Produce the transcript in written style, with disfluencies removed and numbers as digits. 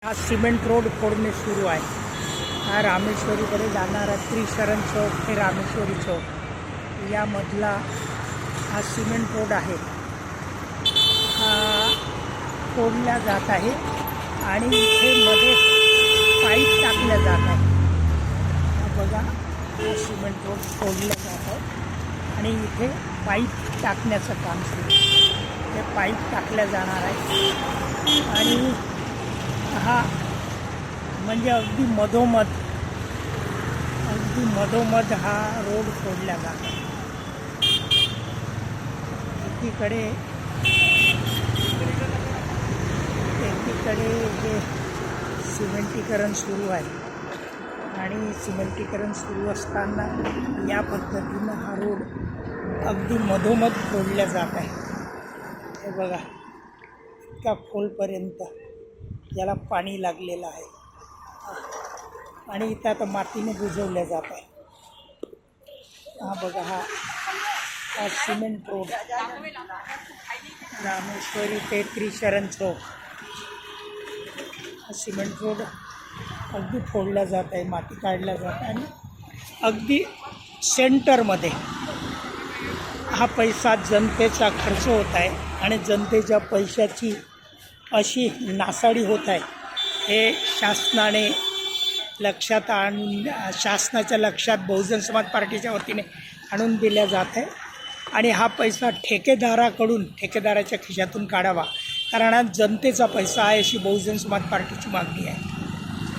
हा cement road फोडणे सुरू आहे. हा रामेश्वरीकडे जाणारा त्रिशरण चौक ते रामेश्वरी चौक यामधला हा सिमेंट रोड आहे. हा फोडला जात आहे आणि इथे मध्ये पाईप टाकल्या जात आहे. हा बघा, हा सिमेंट रोड फोडला जात आहे आणि इथे पाईप टाकण्याचं काम सुरू आहे. हे पाईप टाकल्या जाणार आहे आणि हा म्हणजे अगदी मधोमध हा रोड फोडला जातो. एकीकडे हे सिमेंटीकरण सुरू आहे आणि सिमेंटीकरण सुरू असताना या पद्धतीनं हा रोड अगदी मधोमध फोडला जात आहे. हे बघा, इतका खोलपर्यंत याला पाणी लागलेलं आहे आणि इथं आता मातीने बुजवल्या जात आहे. हा बघा, हा सिमेंट रोड रामेश्वरी ते त्रिशरण चौक हा सिमेंट रोड अगदी फोडला जात आहे, माती काढल्या जात आहे आणि अगदी सेंटरमध्ये हा पैसा जनतेचा खर्च होत आहे आणि जनतेच्या पैशाची अशी नासाडी होत आहे. हे शासनाने लक्षात शासनाच्या लक्षात बहुजन समाज पार्टीच्या वतीने आणून दिल्या जात आहे आणि हा पैसा ठेकेदाराच्या खिशातून काढावा, कारण हा जनतेचा पैसा आहे अशी बहुजन समाज पार्टीची मागणी आहे.